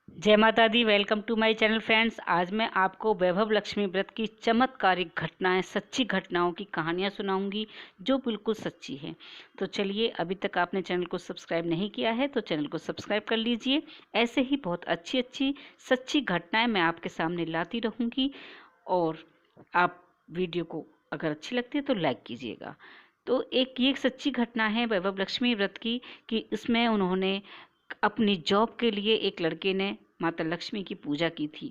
जय माता दी। Welcome to my channel friends. आज मैं आपको वैभव लक्ष्मी व्रत की चमत्कारिक घटनाएं, सच्ची घटनाओं की कहानियां सुनाऊंगी जो बिल्कुल सच्ची है। तो चलिए, अभी तक आपने चैनल को सब्सक्राइब नहीं किया है तो चैनल को सब्सक्राइब कर लीजिए। ऐसे ही बहुत अच्छी अच्छी सच्ची घटनाएं मैं आपके सामने लाती रहूंगी। और आप वीडियो को अगर अच्छी लगती है तो लाइक कीजिएगा। तो एक ये सच्ची घटना है वैभव लक्ष्मी व्रत की, कि इसमें उन्होंने अपनी जॉब के लिए, एक लड़के ने माता लक्ष्मी की पूजा की थी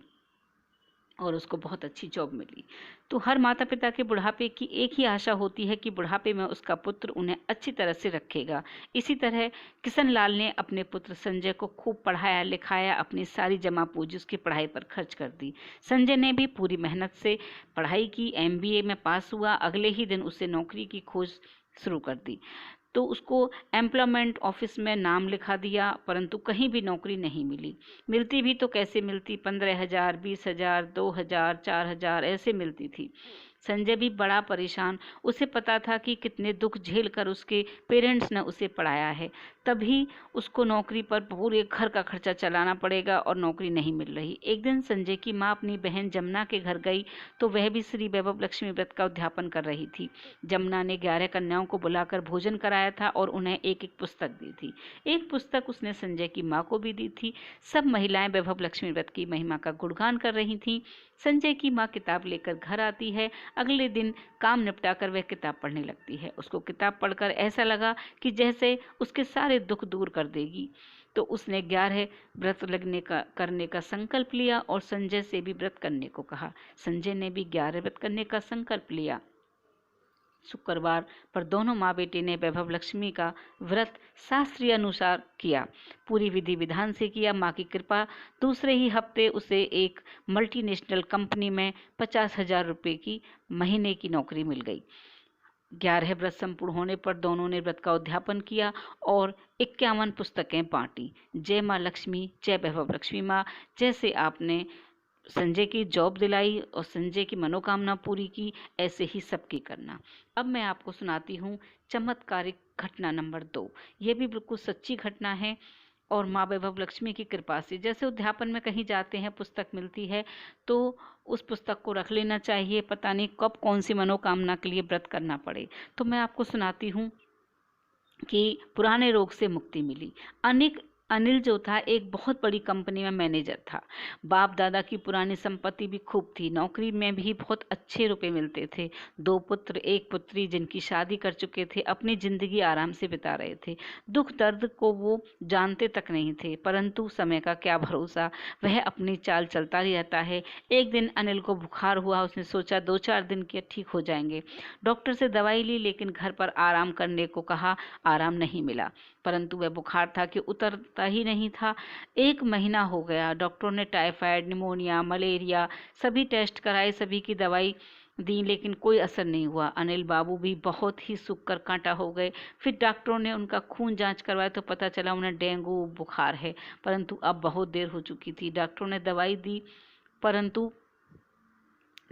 और उसको बहुत अच्छी जॉब मिली। तो हर माता पिता के बुढ़ापे की एक ही आशा होती है कि बुढ़ापे में उसका पुत्र उन्हें अच्छी तरह से रखेगा। इसी तरह किशन लाल ने अपने पुत्र संजय को खूब पढ़ाया लिखाया, अपनी सारी जमा पूंजी उसकी पढ़ाई पर खर्च कर दी। संजय ने भी पूरी मेहनत से पढ़ाई की, MBA में पास हुआ। अगले ही दिन उसे नौकरी की खोज शुरू कर दी। तो उसको एम्प्लॉयमेंट ऑफिस में नाम लिखा दिया, परंतु कहीं भी नौकरी नहीं मिली। मिलती भी तो कैसे मिलती, 15,000, 20,000, 2,000, 4,000 ऐसे मिलती थी। संजय भी बड़ा परेशान। उसे पता था कि कितने दुख झेल कर उसके पेरेंट्स ने उसे पढ़ाया है, तभी उसको नौकरी पर पूरे घर का खर्चा चलाना पड़ेगा और नौकरी नहीं मिल रही। एक दिन संजय की माँ अपनी बहन जमुना के घर गई तो वह भी श्री वैभव लक्ष्मी व्रत का उद्यापन कर रही थी। जमुना ने 11 कन्याओं को बुलाकर भोजन कराया था और उन्हें एक एक पुस्तक दी थी। एक पुस्तक उसने संजय की माँ को भी दी थी। सब महिलाएं वैभव लक्ष्मी व्रत की महिमा का गुणगान कर रही थीं। संजय की माँ किताब लेकर घर आती है। अगले दिन काम निपटाकर वह किताब पढ़ने लगती है। उसको किताब पढ़कर ऐसा लगा कि जैसे उसके सारे दुख दूर कर देगी। तो उसने 11 व्रत करने का संकल्प लिया और संजय से भी व्रत करने को कहा। संजय ने भी 11 व्रत करने का संकल्प लिया। शुक्रवार पर दोनों माँ बेटे ने वैभव लक्ष्मी का व्रत शास्त्रीय अनुसार किया, पूरी विधि विधान से किया। माँ की कृपा, दूसरे ही हफ्ते उसे एक मल्टीनेशनल कंपनी में 50,000 रुपये की महीने की नौकरी मिल गई। 11 व्रत संपूर्ण होने पर दोनों ने व्रत का उद्यापन किया और 51 पुस्तकें बांटी। जय माँ लक्ष्मी, जय वैभव लक्ष्मी माँ। जैसे आपने संजय की जॉब दिलाई और संजय की मनोकामना पूरी की, ऐसे ही सबकी करना। अब मैं आपको सुनाती हूँ चमत्कारिक घटना नंबर 2। ये भी बिल्कुल सच्ची घटना है और माँ वैभव लक्ष्मी की कृपा से। जैसे उद्यापन में कहीं जाते हैं, पुस्तक मिलती है तो उस पुस्तक को रख लेना चाहिए, पता नहीं कब कौन सी मनोकामना के लिए व्रत करना पड़े। तो मैं आपको सुनाती हूँ कि पुराने रोग से मुक्ति मिली। अनिल जो था एक बहुत बड़ी कंपनी में मैनेजर था। बाप दादा की पुरानी संपत्ति भी खूब थी, नौकरी में भी बहुत अच्छे रुपए मिलते थे। 2 पुत्र 1 पुत्री जिनकी शादी कर चुके थे, अपनी जिंदगी आराम से बिता रहे थे। दुख दर्द को वो जानते तक नहीं थे, परंतु समय का क्या भरोसा, वह अपनी चाल चलता ही रहता है। एक दिन अनिल को बुखार हुआ। उसने सोचा 2-4 दिन के ठीक हो जाएंगे। डॉक्टर से दवाई ली, लेकिन घर पर आराम करने को कहा, आराम नहीं मिला। परंतु वह बुखार था कि उतरता ही नहीं था। 1 महीना हो गया। डॉक्टरों ने टाइफाइड, निमोनिया, मलेरिया सभी टेस्ट कराए, सभी की दवाई दी, लेकिन कोई असर नहीं हुआ। अनिल बाबू भी बहुत ही सूख कर कांटा हो गए। फिर डॉक्टरों ने उनका खून जांच करवाया तो पता चला उन्हें डेंगू बुखार है, परंतु अब बहुत देर हो चुकी थी। डॉक्टरों ने दवाई दी, परंतु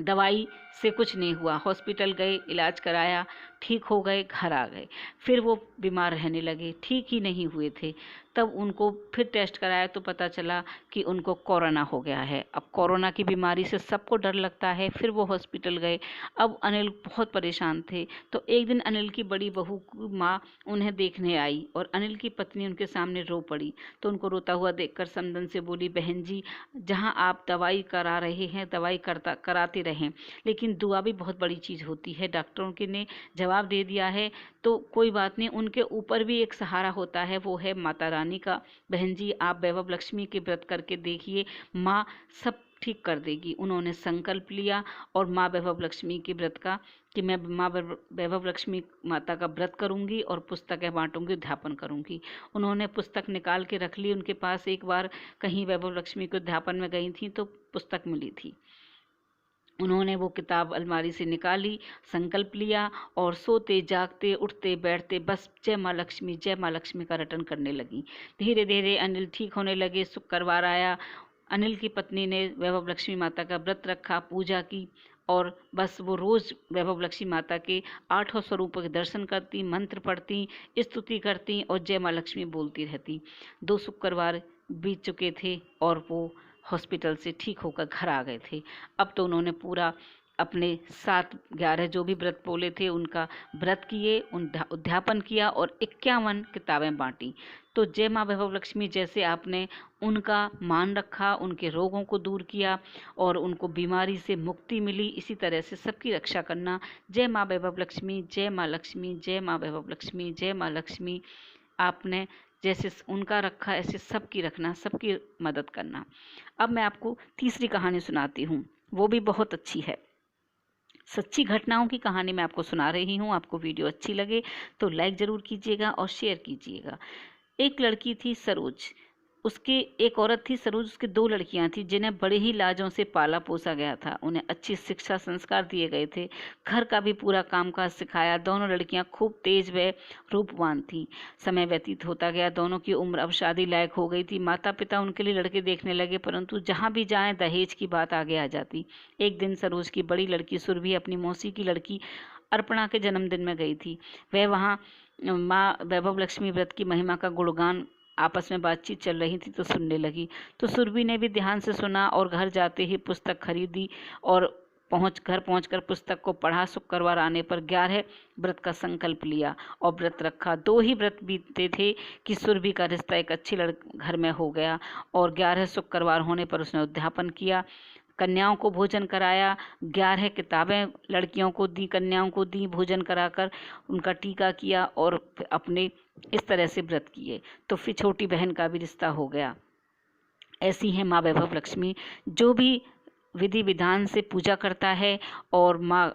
दवाई से कुछ नहीं हुआ। हॉस्पिटल गए, इलाज कराया, ठीक हो गए, घर आ गए। फिर वो बीमार रहने लगे, ठीक ही नहीं हुए थे। तब उनको फिर टेस्ट कराया तो पता चला कि उनको कोरोना हो गया है। अब कोरोना की बीमारी से सबको डर लगता है। फिर वो हॉस्पिटल गए। अब अनिल बहुत परेशान थे। तो एक दिन अनिल की बड़ी बहू की माँ उन्हें देखने आई और अनिल की पत्नी उनके सामने रो पड़ी। तो उनको रोता हुआ देखकर समदन से बोली, बहन जी, जहाँ आप दवाई करा रहे हैं दवाई कराते रहें, लेकिन दुआ भी बहुत बड़ी चीज़ होती है। डॉक्टरों के ने जवाब दे दिया है तो कोई बात नहीं, उनके ऊपर भी एक सहारा होता है, वो है माता रानी का। बहन जी, आप वैभव लक्ष्मी के व्रत करके देखिए, माँ सब ठीक कर देगी। उन्होंने संकल्प लिया और माँ वैभव लक्ष्मी के व्रत का, कि मैं माँ वैभव लक्ष्मी माता का व्रत करूंगी और पुस्तकें बांटूंगी, अध्यापन करूंगी। उन्होंने पुस्तक निकाल के रख ली उनके पास। एक बार कहीं वैभव लक्ष्मी के अध्यापन में गई थी तो पुस्तक मिली थी। उन्होंने वो किताब अलमारी से निकाली, संकल्प लिया और सोते जागते उठते बैठते बस जय माँ लक्ष्मी का रटन करने लगी। धीरे धीरे अनिल ठीक होने लगे। शुक्रवार आया। अनिल की पत्नी ने वैभव लक्ष्मी माता का व्रत रखा, पूजा की और बस वो रोज वैभव लक्ष्मी माता के 8 स्वरूपों के दर्शन करती, मंत्र पढ़ती, स्तुति करती और जय माँ लक्ष्मी बोलती रहती। 2 शुक्रवार बीत चुके थे और वो हॉस्पिटल से ठीक होकर घर आ गए थे। अब तो उन्होंने पूरा अपने 7-11 जो भी व्रत बोले थे उनका व्रत किए, उद्यापन किया और 51 किताबें बांटी। तो जय माँ वैभव लक्ष्मी, जैसे आपने उनका मान रखा, उनके रोगों को दूर किया और उनको बीमारी से मुक्ति मिली, इसी तरह से सबकी रक्षा करना। जय माँ वैभव लक्ष्मी, जय माँ लक्ष्मी, जय माँ वैभव लक्ष्मी, जय माँ लक्ष्मी। आपने जैसे उनका रखा ऐसे सबकी रखना, सबकी मदद करना। अब मैं आपको तीसरी कहानी सुनाती हूँ, वो भी बहुत अच्छी है। सच्ची घटनाओं की कहानी मैं आपको सुना रही हूँ। आपको वीडियो अच्छी लगे तो लाइक ज़रूर कीजिएगा और शेयर कीजिएगा। एक लड़की थी सरोज, उसके एक औरत थी सरोज, उसकी 2 लड़कियां थी जिन्हें बड़े ही लाजों से पाला पोसा गया था। उन्हें अच्छी शिक्षा संस्कार दिए गए थे, घर का भी पूरा कामकाज सिखाया। दोनों लड़कियां खूब तेज व रूपवान थीं। समय व्यतीत होता गया, दोनों की उम्र अब शादी लायक हो गई थी। माता पिता उनके लिए लड़के देखने लगे, परंतु जहाँ भी जाएं दहेज की बात आगे आ जाती। एक दिन सरोज की बड़ी लड़की सुरभि अपनी मौसी की लड़की अर्पणा के जन्मदिन में गई थी। वह वहाँ माँ वैभव लक्ष्मी व्रत की महिमा का गुणगान आपस में बातचीत चल रही थी तो सुनने लगी। तो सुरभि ने भी ध्यान से सुना और घर जाते ही पुस्तक खरीदी और घर पहुंचकर पुस्तक को पढ़ा। शुक्रवार आने पर 11 व्रत का संकल्प लिया और व्रत रखा। 2 ही व्रत बीते थे कि सुरभि का रिश्ता एक अच्छी घर में हो गया और 11 शुक्रवार होने पर उसने उद्यापन किया। कन्याओं को भोजन कराया, 11 किताबें लड़कियों को दी, कन्याओं को दी, भोजन कराकर उनका टीका किया और अपने इस तरह से व्रत किए। तो फिर छोटी बहन का भी रिश्ता हो गया। ऐसी है माँ वैभव लक्ष्मी, जो भी विधि विधान से पूजा करता है और माँ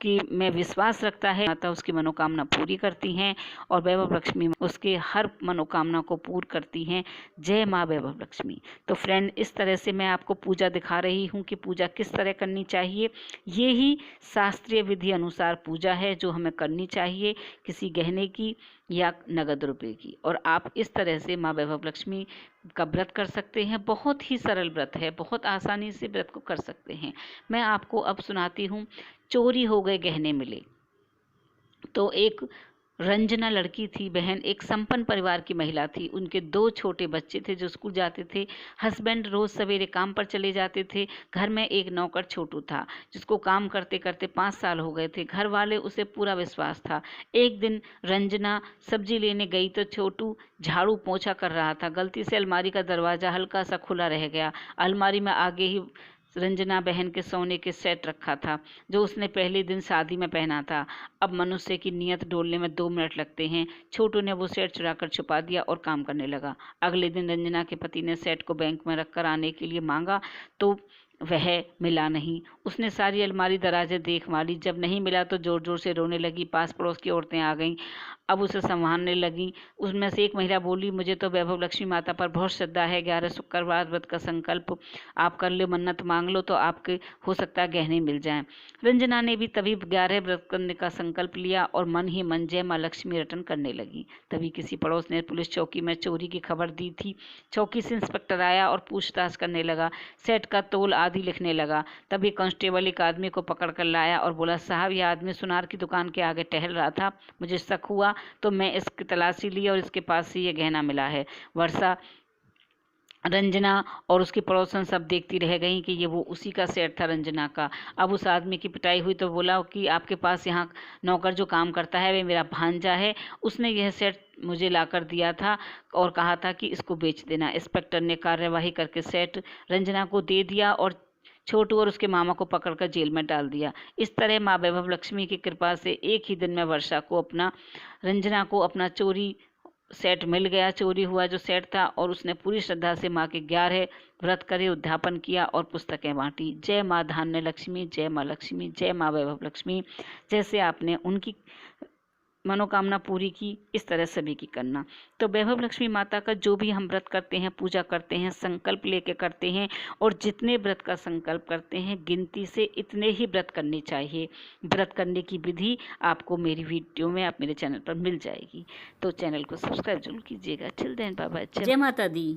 की में विश्वास रखता है, माता उसकी मनोकामना पूरी करती हैं और वैभव लक्ष्मी उसके हर मनोकामना को पूर्ण करती हैं। जय माँ वैभव लक्ष्मी। तो फ्रेंड, इस तरह से मैं आपको पूजा दिखा रही हूँ कि पूजा किस तरह करनी चाहिए। ये ही शास्त्रीय विधि अनुसार पूजा है जो हमें करनी चाहिए, किसी गहने की या नगद रुपए की। और आप इस तरह से माँ वैभव लक्ष्मी का व्रत कर सकते हैं। बहुत ही सरल व्रत है, बहुत आसानी से व्रत को कर सकते हैं। मैं आपको अब सुनाती हूँ, चोरी हो गए गहने मिले। तो एक रंजना लड़की थी, बहन एक संपन्न परिवार की महिला थी। उनके 2 छोटे बच्चे थे जो स्कूल जाते थे। हस्बैंड रोज सवेरे काम पर चले जाते थे। घर में एक नौकर छोटू था जिसको काम करते करते 5 साल हो गए थे। घर वाले उसे पूरा विश्वास था। एक दिन रंजना सब्जी लेने गई तो छोटू झाड़ू पोंछा कर रहा था। गलती से अलमारी का दरवाजा हल्का सा खुला रह गया। अलमारी में आगे ही रंजना बहन के सोने के सेट रखा था जो उसने पहले दिन शादी में पहना था। अब मनुष्य की नीयत डोलने में 2 मिनट लगते हैं। छोटू ने वो सेट चुराकर छुपा दिया और काम करने लगा। अगले दिन रंजना के पति ने सेट को बैंक में रखकर आने के लिए मांगा तो वह मिला नहीं। उसने सारी अलमारी दराजे देख मारी, जब नहीं मिला तो जोर जोर से रोने लगी। पास पड़ोस की औरतें आ गईं, अब उसे संभालने लगी। उसमें से एक महिला बोली, मुझे तो वैभव लक्ष्मी माता पर बहुत श्रद्धा है। 11 शुक्रवार व्रत का संकल्प आप कर लो, मन्नत मांग लो तो आपके हो सकता है गहने मिल जाएं। रंजना ने भी तभी 11 व्रत करने का संकल्प लिया और मन ही मन जय माँ लक्ष्मी रटन करने लगी। तभी किसी पड़ोस ने पुलिस चौकी में चोरी की खबर दी थी। चौकी से इंस्पेक्टर आया और पूछताछ करने लगा। सेट का तोल आदि लिखने लगा। तभी कांस्टेबल एक आदमी को पकड़ कर लाया और बोला, साहब यह आदमी सुनार की दुकान के आगे टहल रहा था, मुझे शक हुआ तो मैं इसकी तलाशी ली और इसके पास से ये गहना मिला है। वर्षा, रंजना और उसकी पड़ोसन सब देखती रह गई कि ये वो उसी का सेट था, रंजना का। अब उस आदमी की पिटाई हुई तो बोला कि आपके पास यहाँ नौकर जो काम करता है वह मेरा भांजा है, उसने यह सेट मुझे लाकर दिया था और कहा था कि इसको बेच देना। इंस्पेक्टर ने कार्यवाही करके सेट रंजना को दे दिया और छोटू और उसके मामा को पकड़कर जेल में डाल दिया। इस तरह माँ वैभव लक्ष्मी की कृपा से एक ही दिन में रंजना को अपना चोरी सेट मिल गया। चोरी हुआ जो सेट था और उसने पूरी श्रद्धा से माँ के 11 व्रत करे, उद्यापन किया और पुस्तकें बांटी। जय माँ धान्य लक्ष्मी, जय माँ लक्ष्मी, जय माँ वैभव लक्ष्मी। जैसे आपने उनकी मनोकामना पूरी की, इस तरह सभी की करना। तो वैभव लक्ष्मी माता का जो भी हम व्रत करते हैं, पूजा करते हैं, संकल्प लेके करते हैं और जितने व्रत का संकल्प करते हैं गिनती से इतने ही व्रत करने चाहिए। व्रत करने की विधि आपको मेरी वीडियो में, आप मेरे चैनल पर मिल जाएगी। तो चैनल को सब्सक्राइब जरूर कीजिएगा। Till then bye bye. जय माता दी।